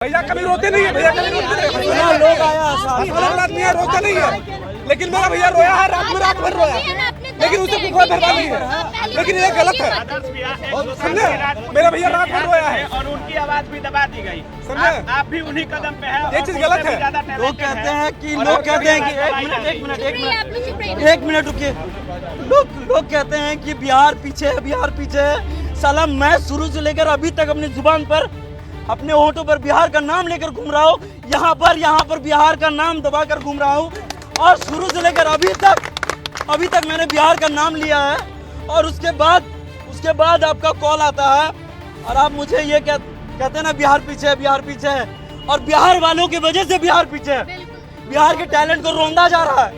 भैया कभी रोते नहीं है, भैया कभी रोते नहीं है। लोग आया अलग आदमी है, रोता नहीं है। लेकिन मेरा भैया रोया है, रात भर रोया, लेकिन उसे कोई धरवा नहीं है। लेकिन ये गलत है, समझे? मेरा भैया रात भर रोया है और उनकी आवाज भी दबा दी गई। समझे? आप भी उन्हीं कदम पे हैं। ये चीज गलत है। लोग कहते हैं कि एक मिनट रुकिए। लोग कहते हैं कि बिहार पीछे है, बिहार पीछे है। साला मैं शुरू से लेकर अभी तक अपनी जुबान पर, अपने होठों पर बिहार का नाम लेकर घूम रहा हूँ। यहाँ पर बिहार का नाम दबाकर घूम रहा हूँ और शुरू से लेकर अभी तक मैंने बिहार का नाम लिया है। और उसके बाद आपका कॉल आता है और आप मुझे ये कहते हैं ना बिहार पीछे है। और बिहार वालों की वजह से बिहार पीछे है। बिहार के टैलेंट को रौंदा जा रहा है।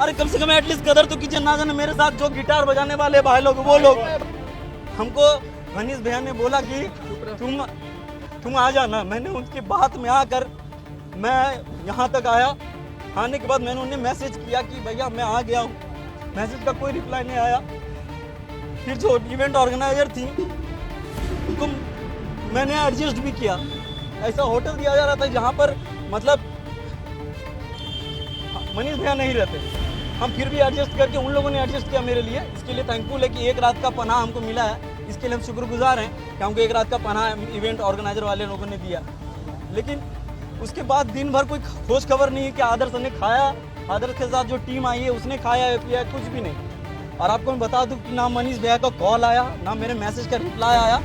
अरे कम से कम एटलीस्ट कदर तो कीजिए। ना जाने मेरे साथ जो गिटार बजाने वाले भाई लोग, वो लोग, हमको मनीष भैया ने बोला कि तुम आ जाना। मैंने उनकी बात में आकर मैं यहाँ तक आया। आने के बाद मैंने उन्हें मैसेज किया कि भैया मैं आ गया हूँ। मैसेज का कोई रिप्लाई नहीं आया। फिर जो इवेंट ऑर्गेनाइजर थी उनको मैंने एडजस्ट भी किया। ऐसा होटल दिया जा रहा था जहाँ पर मतलब मनीष भैया नहीं रहते। हम फिर भी एडजस्ट करके उन लोगों ने एडजस्ट किया मेरे लिए। इसके लिए थैंकफुल है कि एक रात का पनाह हमको मिला है। इसके लिए हम शुक्रगुजार हैं क्योंकि एक रात का पनाह इवेंट ऑर्गेनाइजर वाले लोगों ने दिया। लेकिन उसके बाद दिन भर कोई खोज खबर नहीं है कि आदर्श ने खाया, आदर्श के साथ जो टीम आई है उसने खाया है पिया, कुछ भी नहीं। और आपको मैं बता दूं कि ना मनीष भैया का कॉल आया, ना मेरे मैसेज का रिप्लाई आया,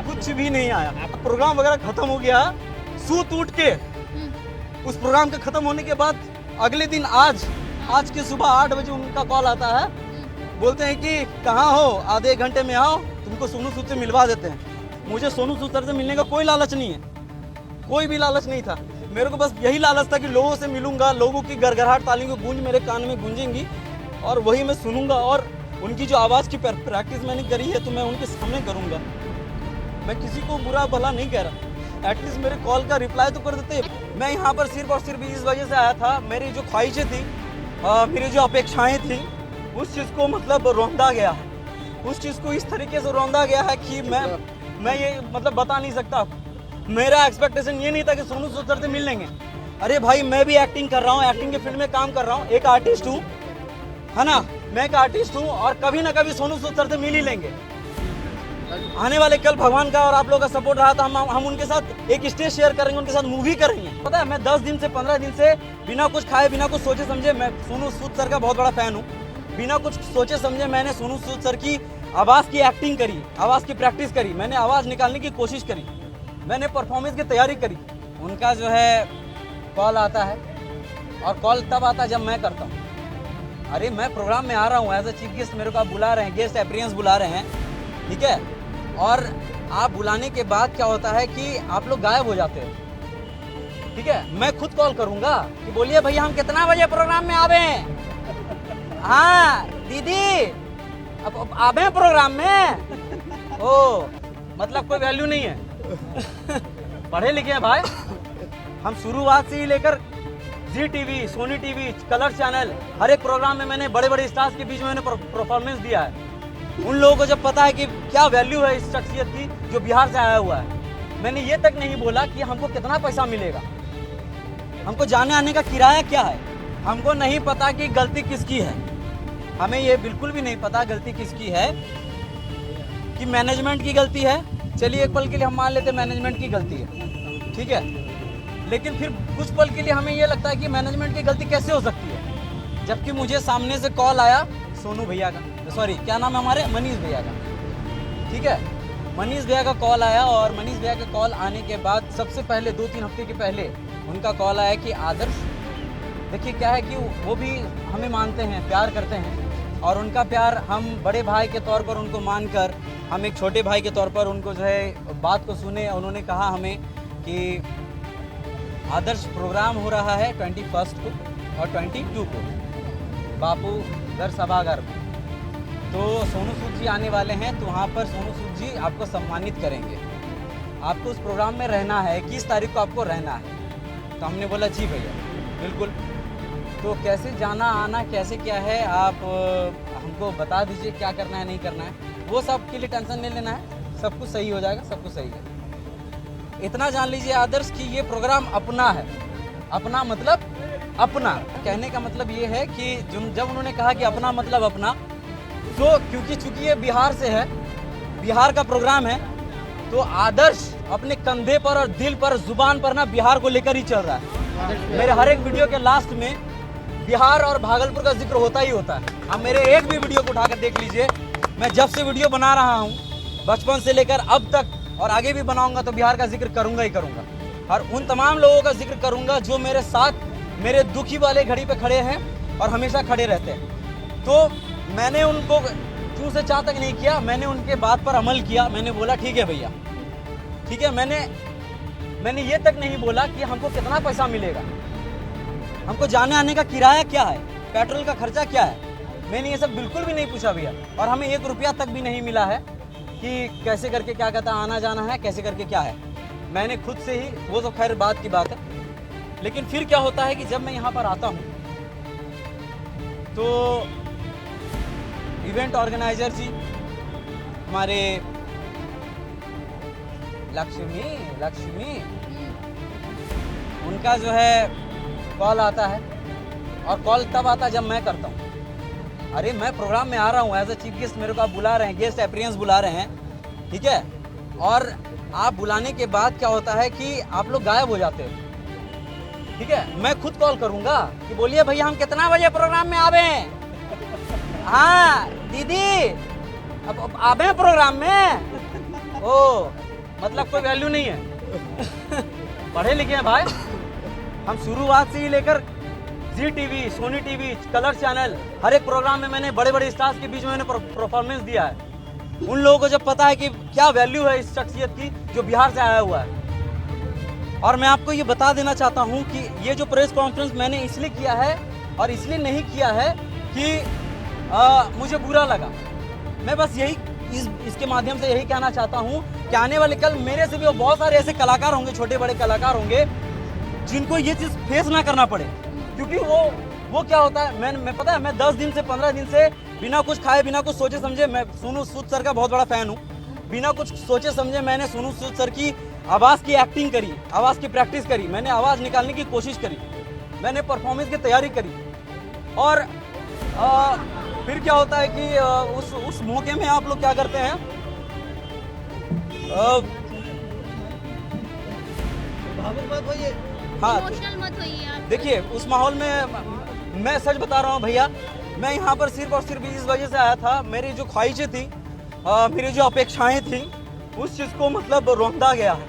कुछ भी नहीं आया। प्रोग्राम वगैरह खत्म हो गया, सूत उठ के उस प्रोग्राम के खत्म होने के बाद अगले दिन आज के सुबह 8 बजे उनका कॉल आता है। बोलते हैं कि कहाँ हो, आधे एक घंटे में आओ, तुमको सोनू सूद से मिलवा देते हैं। मुझे सोनू सूद सर से मिलने का कोई लालच नहीं है, कोई भी लालच नहीं था। मेरे को बस यही लालच था कि लोगों से मिलूंगा, लोगों की गड़गड़ाहट तालियों की गूंज मेरे कान में गूंजेंगी और वही मैं सुनूंगा। और उनकी जो आवाज़ की प्रैक्टिस मैंने करी है तो मैं उनके सामने करूंगा। मैं किसी को बुरा भला नहीं कह रहा। एटलीस्ट मेरे कॉल का रिप्लाई तो कर देते। मैं यहाँ पर सिर्फ और सिर्फ इस वजह से आया था, मेरी जो ख्वाहिशें थी, मेरी जो अपेक्षाएँ थी, उस चीज़ को मतलब रौंदा गया है। उस चीज़ को इस तरीके से रौंदा गया है कि मैं ये मतलब बता नहीं सकता। मेरा एक्सपेक्टेशन ये नहीं था कि सोनू सूद सर से मिल लेंगे। अरे भाई मैं भी एक्टिंग कर रहा हूँ, एक्टिंग के फील्ड में काम कर रहा हूँ, एक आर्टिस्ट हूँ, है ना। मैं एक आर्टिस्ट हूँ और कभी ना कभी सोनू सूद सर से मिल ही लेंगे। आने वाले कल भगवान का और आप लोगों का सपोर्ट रहा था, हम उनके साथ एक स्टेज शेयर करेंगे, उनके साथ मूवी करेंगे। पता है मैं 10 दिन से 15 दिन से बिना कुछ खाए, बिना कुछ सोचे समझे, मैं सोनू सूद सर का बहुत बड़ा फैन हूँ। बिना कुछ सोचे समझे मैंने सोनू सूद सर की आवाज़ की एक्टिंग करी, आवाज़ की प्रैक्टिस करी, मैंने आवाज़ निकालने की कोशिश करी, मैंने परफॉर्मेंस की तैयारी करी। उनका जो है कॉल आता है और कॉल तब आता है जब मैं करता हूँ। अरे मैं प्रोग्राम में आ रहा हूँ एज अ चीफ गेस्ट, मेरे को आप बुला रहे हैं, गेस्ट अपीयरेंस बुला रहे हैं, ठीक है। और आप बुलाने के बाद क्या होता है कि आप लोग गायब हो जाते हो, ठीक है। मैं खुद कॉल करूँगा कि बोलिए भैया हम कितना बजे प्रोग्राम में आवे। हाँ दीदी अब आवे प्रोग्राम में। ओ मतलब कोई वैल्यू नहीं है। पढ़े लिखे हैं भाई हम। शुरुआत से ही लेकर Zee TV, Sony TV, colour channel, हर एक प्रोग्राम में मैंने बड़े बड़े स्टार्स के बीच में मैंने परफॉर्मेंस दिया है। उन लोगों को जब पता है कि क्या वैल्यू है इस शख्सियत की जो बिहार से आया हुआ है। मैंने ये तक नहीं बोला कि हमको कितना पैसा मिलेगा, हमको जाने आने का किराया क्या है। हमको नहीं पता कि गलती किसकी है, हमें ये बिल्कुल भी नहीं पता गलती किसकी है। कि मैनेजमेंट की गलती है, चलिए एक पल के लिए हम मान लेते हैं मैनेजमेंट की गलती है, ठीक है। लेकिन फिर कुछ पल के लिए हमें ये लगता है कि मैनेजमेंट की गलती कैसे हो सकती है, जबकि मुझे सामने से कॉल आया सोनू भैया का, सॉरी क्या नाम है हमारे, मनीष भैया का, ठीक है। मनीष भैया का कॉल आया और मनीष भैया का कॉल आने के बाद सबसे पहले 2-3 हफ्ते के पहले उनका कॉल आया कि आदर्श देखिए क्या है कि वो भी हमें मानते हैं, प्यार करते हैं। और उनका प्यार हम बड़े भाई के तौर पर उनको मानकर हम एक छोटे भाई के तौर पर उनको जो है बात को सुने। उन्होंने कहा हमें कि आदर्श प्रोग्राम हो रहा है 21 को और 22 को बापू दर सभागार में, तो सोनू सूद जी आने वाले हैं, तो वहाँ पर सोनू सूद जी आपको सम्मानित करेंगे, आपको उस प्रोग्राम में रहना है, 21 तारीख को आपको रहना है। तो हमने बोला जी भैया बिल्कुल। तो कैसे जाना आना कैसे क्या है आप हमको बता दीजिए, क्या करना है नहीं करना है, वो सब के लिए टेंशन नहीं लेना है, सब कुछ सही हो जाएगा, सब कुछ सही है। इतना जान लीजिए आदर्श कि ये प्रोग्राम अपना है। अपना मतलब अपना कहने का मतलब ये है कि जब उन्होंने कहा कि अपना मतलब अपना, तो क्योंकि चूंकि ये बिहार से है, बिहार का प्रोग्राम है, तो आदर्श अपने कंधे पर और दिल पर जुबान पर ना बिहार को लेकर ही चल रहा है। मेरे हर एक वीडियो के लास्ट में बिहार और भागलपुर का जिक्र होता ही होता है। आप मेरे एक भी वीडियो को उठाकर देख लीजिए, मैं जब से वीडियो बना रहा हूँ बचपन से लेकर अब तक और आगे भी बनाऊंगा तो बिहार का जिक्र करूंगा ही करूंगा, और उन तमाम लोगों का जिक्र करूंगा जो मेरे साथ मेरे दुखी वाले घड़ी पे खड़े हैं और हमेशा खड़े रहते हैं। तो मैंने उनको चूं से चाह तक नहीं किया, मैंने उनके बात पर अमल किया। मैंने बोला ठीक है भैया, ठीक है। मैंने ये तक नहीं बोला कि हमको कितना पैसा मिलेगा, हमको जाने आने का किराया क्या है, पेट्रोल का खर्चा क्या है, मैंने ये सब बिल्कुल भी नहीं पूछा भैया। और हमें 1 रुपया तक भी नहीं मिला है कि कैसे करके क्या कहता आना जाना है, कैसे करके क्या है। मैंने खुद से ही, वो तो खैर बात की बात है, लेकिन फिर क्या होता है कि जब मैं यहाँ पर आता हूँ तो इवेंट ऑर्गेनाइजर जी हमारे लक्ष्मी उनका जो है कॉल आता है, और कॉल तब आता है जब मैं करता हूँ। अरे मैं प्रोग्राम में आ रहा हूँ एज अ चीफ गेस्ट, मेरे को आप बुला रहे हैं, गेस्ट अपीयरेंस बुला रहे हैं, ठीक है। और आप बुलाने के बाद क्या होता है कि आप लोग गायब हो जाते हो, ठीक है। मैं खुद कॉल करूँगा कि बोलिए भैया हम कितना बजे प्रोग्राम में आवे, हाँ दीदी अब आवे प्रोग्राम में। ओ मतलब कोई वैल्यू नहीं है। पढ़े लिखे हैं भाई हम, शुरुआत से ही लेकर Zee TV, Sony TV, colour channel, हर एक प्रोग्राम में मैंने बड़े बड़े स्टार्स के बीच में मैंने परफॉर्मेंस दिया है। उन लोगों को जब पता है कि क्या वैल्यू है इस शख्सियत की जो बिहार से आया हुआ है। और मैं आपको ये बता देना चाहता हूँ कि ये जो प्रेस कॉन्फ्रेंस मैंने इसलिए किया है और इसलिए नहीं किया है कि मुझे बुरा लगा। मैं बस यही इसके माध्यम से यही कहना चाहता हूँ कि आने वाले कल मेरे से भी बहुत सारे ऐसे कलाकार होंगे, छोटे बड़े कलाकार होंगे जिनको ये चीज़ फेस ना करना पड़े। क्योंकि वो क्या होता है, मैं पता है, मैं 10 दिन से 15 दिन से बिना कुछ खाए बिना कुछ सोचे समझे, मैं सोनू सूद सर का बहुत बड़ा फैन हूँ, बिना कुछ सोचे समझे मैंने सोनू सूद सर की आवाज़ की एक्टिंग करी, आवाज़ की प्रैक्टिस करी, मैंने आवाज़ निकालने की कोशिश करी, मैंने परफॉर्मेंस की तैयारी करी। और फिर क्या होता है कि उस मौके में आप लोग क्या करते हैं, हाँ देखिए उस माहौल में मैं सच बता रहा हूँ भैया, मैं यहाँ पर सिर्फ और सिर्फ इस वजह से आया था, मेरी जो ख्वाहिशें थी, मेरी जो अपेक्षाएं थी, उस चीज़ को मतलब रौंदा गया है,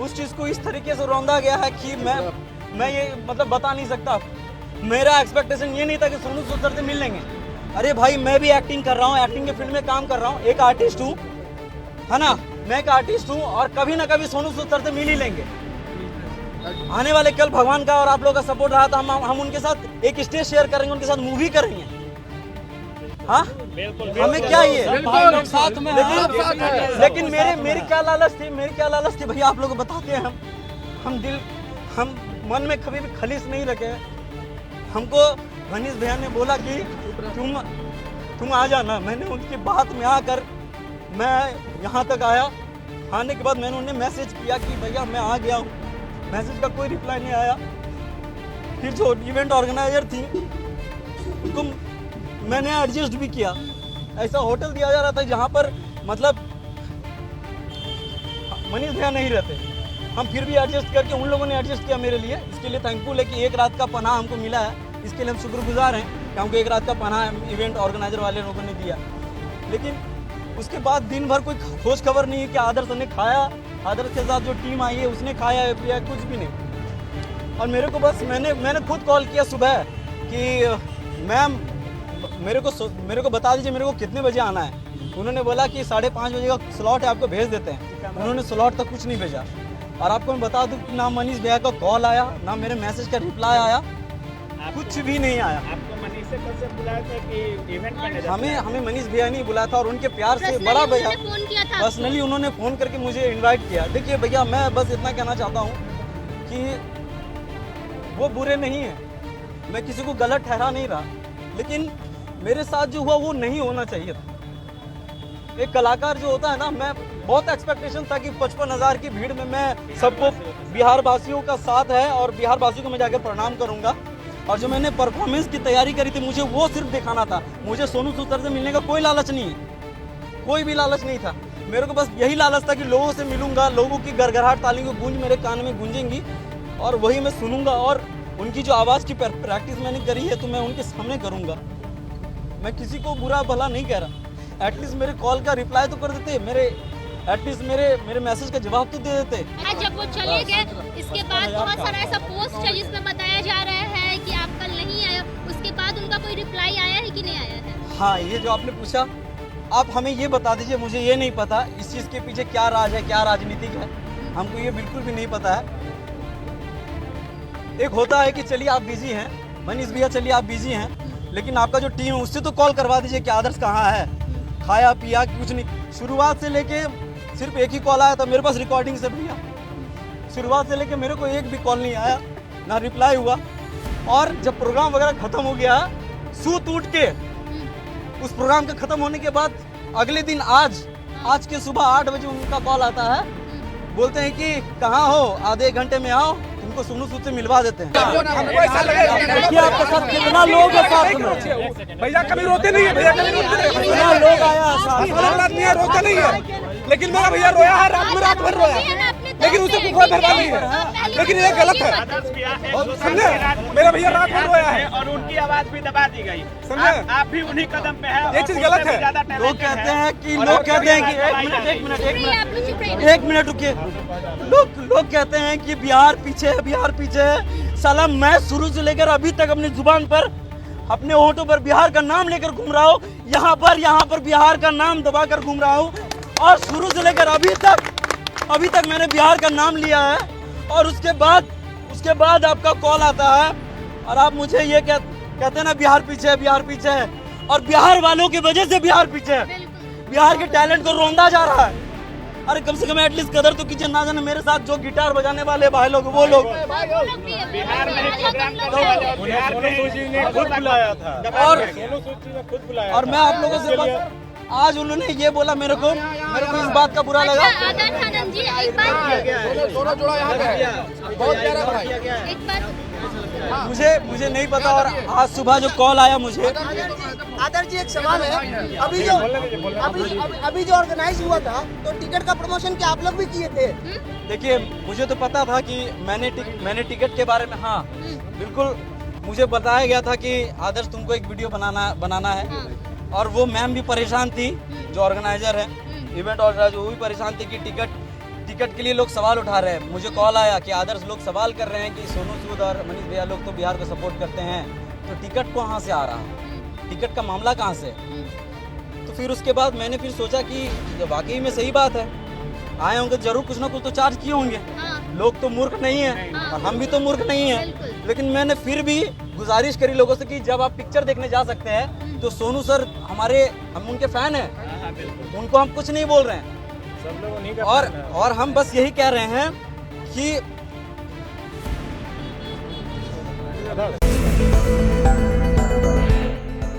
उस चीज़ को इस तरीके से रौंदा गया है कि मैं ये मतलब बता नहीं सकता। मेरा एक्सपेक्टेशन ये नहीं था कि सोनू सूद सर से मिल लेंगे। अरे भाई मैं भी एक्टिंग कर रहा हूँ, एक्टिंग के फील्ड में काम कर रहा हूँ, एक आर्टिस्ट हूँ, है ना, मैं एक आर्टिस्ट हूँ, और कभी ना कभी सोनू सूद सर से मिल ही लेंगे। आने वाले कल भगवान का और आप लोगों का सपोर्ट रहा तो हम उनके साथ एक स्टेज शेयर करेंगे, उनके साथ मूवी करेंगे। हाँ हमें क्या ये साथ में, लेकिन मेरी क्या लालच थी भैया, आप लोग को बताते हैं, हम मन में कभी भी खलीस नहीं रखे। हमको मनीष भैया ने बोला कि तुम आ जाना, मैंने उनकी बात में आकर मैं यहाँ तक आया। आने के बाद मैंने उन्हें मैसेज किया कि भैया मैं आ गया हूँ, मैसेज का कोई रिप्लाई नहीं आया। फिर जो इवेंट ऑर्गेनाइजर थी उनको मैंने एडजस्ट भी किया, ऐसा होटल दिया जा रहा था जहाँ पर मतलब मनीष भैया नहीं रहते, हम फिर भी एडजस्ट करके उन लोगों ने एडजस्ट किया मेरे लिए। इसके लिए थैंकफुल है कि एक रात का पनाह हमको मिला है, इसके लिए हम शुक्रगुजार हैं क्योंकि एक रात का पनाह इवेंट ऑर्गेनाइजर वाले लोगों ने दिया। लेकिन उसके बाद दिन भर कोई खोज खबर नहीं है कि आदर्श ने खाया, आदर्श के साथ जो टीम आई है उसने खाया है पिया, कुछ भी नहीं। और मेरे को बस मैंने खुद कॉल किया सुबह कि मैम मेरे को बता दीजिए मेरे को कितने बजे आना है। उन्होंने बोला कि 5:30 बजे का स्लॉट है, आपको भेज देते हैं। उन्होंने स्लॉट तक कुछ नहीं भेजा। और आपको मैं बता दूं कि ना मनीष भैया का कॉल आया, ना मेरे मैसेज का रिप्लाई आया, कुछ भी नहीं आया। आपको मनीष से कब से बुलाया था कि इवेंट मैनेजर? हमें मनीष भैया नहीं बुलाया था, और उनके प्यार से बड़ा भैया पर्सनली उन्होंने फ़ोन करके मुझे इन्वाइट किया। देखिए भैया मैं बस इतना कहना चाहता हूँ कि वो बुरे नहीं है, मैं किसी को गलत ठहरा नहीं रहा, लेकिन मेरे साथ जो हुआ वो नहीं होना चाहिए था। एक कलाकार जो होता है ना, बहुत एक्सपेक्टेशन था कि 55,000 की भीड़ में मैं सबको बिहार वासियों का साथ है और बिहार वासियों को मैं जाकर प्रणाम करूंगा। और जो मैंने परफॉर्मेंस की तैयारी करी थी मुझे वो सिर्फ दिखाना था। मुझे सोनू सूद सर से मिलने का कोई लालच नहीं है, कोई भी लालच नहीं था। मेरे को बस यही लालच था कि लोगों से मिलूंगा, लोगों की गड़गड़ाहट तालियों की गूंज मेरे कान में गूंजेंगी और वही मैं सुनूंगा। और उनकी जो आवाज़ की प्रैक्टिस मैंने करी है तो मैं उनके सामने करूंगा। मैं किसी को बुरा भला नहीं कह रहा, एटलीस्ट मेरे कॉल का रिप्लाई तो कर देते, एटलीस्ट मेरे मैसेज का जवाब तो दे देते। जब वो चले गए इसके बाद बहुत सारा ऐसा पोस्ट है जिसमें बताया जा रहा है कि आप कल नहीं आए, उसके बाद उनका कोई रिप्लाई आया है कि नहीं आया है? हाँ, ये जो आपने पूछा, आप हमें ये बता दीजिए, मुझे ये नहीं पता इस चीज़ के पीछे क्या राज है, क्या राजनीतिक है, हमको ये बिल्कुल भी नहीं पता है। एक होता है कि चलिए आप बिजी हैं, मनीष भैया चलिए आप बिजी हैं, लेकिन आपका जो टीम है उससे तो कॉल करवा दीजिए कि आदर्श कहाँ है, खाया पिया कुछ नहीं। शुरुआत से लेके सिर्फ एक ही कॉल आया था मेरे पास रिकॉर्डिंग से भैया, शुरुआत से लेके मेरे को एक भी कॉल नहीं आया, ना रिप्लाई हुआ। और जब प्रोग्राम वगैरह खत्म हो गया, सूत उठ के उस प्रोग्राम के खत्म होने के बाद अगले दिन आज के सुबह 8 बजे उनका कॉल आता है, बोलते हैं कि कहाँ हो, आधे घंटे में आओ, तुमको सोनू सूद से मिलवा देते हैं। हमको ऐसा लगेगा देखिए आपके साथ कितना लोग है साथ में, भैया कभी रोते नहीं है, भैया कभी रोते नहीं कितना लोग आया है साथ में। है, आदमी है रोता नहीं है, लेकिन मेरा भैया रोया है, रात भर रोया है, लेकिन उसे कोई परवाह नहीं है, लेकिन ये गलत है। आदर्श भैया है, समझे, मेरा भैया रात भर रोया है और उनकी आवाज भी दबा दी गई। समझे? आप भी उन्हीं कदम पे है। ये चीज गलत है। लोग कहते हैं कि एक मिनट रुकिए, लोग कहते हैं कि बिहार पीछे है। साला मैं शुरू से लेकर अभी तक अपनी जुबान पर, अपने होठों पर बिहार का नाम लेकर घूम रहा हूँ, यहाँ पर बिहार का नाम दबा कर घूम रहा हूँ, और शुरू से लेकर अभी तक मैंने बिहार का नाम लिया है। और उसके बाद आपका कॉल आता है और आप मुझे ये कहते हैं ना बिहार पीछे है, और बिहार वालों की वजह से बिहार पीछे है। बिहार के टैलेंट को रौंदा जा रहा है। अरे कम से कम एटलीस्ट कदर तो कीजिए, ना जाने मेरे साथ जो गिटार बजाने वाले भाई लोग, वो लोग बिहार में प्रोग्राम खुद बुलाया था और मैं आप लोगों से बस, आज उन्होंने ये बोला मेरे को इस बात का बुरा लगा। आदर्श आनंद जी एक बार मुझे नहीं पता। और आज सुबह जो कॉल आया मुझे, आदर्श जी एक सवाल है, अभी जो ऑर्गेनाइज हुआ था तो टिकट का प्रमोशन क्या आप लोग भी किए थे? देखिए मुझे तो पता था कि मैंने टिकट के बारे में, हाँ बिल्कुल मुझे बताया गया था कि आदर्श तुमको एक वीडियो बनाना है। और वो मैम भी परेशान थी, जो ऑर्गेनाइजर है, इवेंट ऑर्गेनाइजर, वो भी परेशान थी कि टिकट के लिए लोग सवाल उठा रहे हैं। मुझे कॉल आया कि आदर्श लोग सवाल कर रहे हैं कि सोनू सूद और मनीष भैया लोग तो बिहार को सपोर्ट करते हैं, तो टिकट कहाँ से आ रहा है, टिकट का मामला कहाँ से? तो फिर उसके बाद मैंने फिर सोचा कि वाकई में सही बात है, आए होंगे जरूर कुछ ना कुछ तो चार्ज किए होंगे, लोग तो मूर्ख नहीं है और हम भी तो मूर्ख नहीं है। लेकिन मैंने फिर भी गुजारिश करी लोगों से कि जब आप पिक्चर देखने जा सकते हैं तो सोनू सर हम उनके फैन हैं, उनको हम कुछ नहीं बोल रहे हैं। और हम बस यही कह रहे हैं कि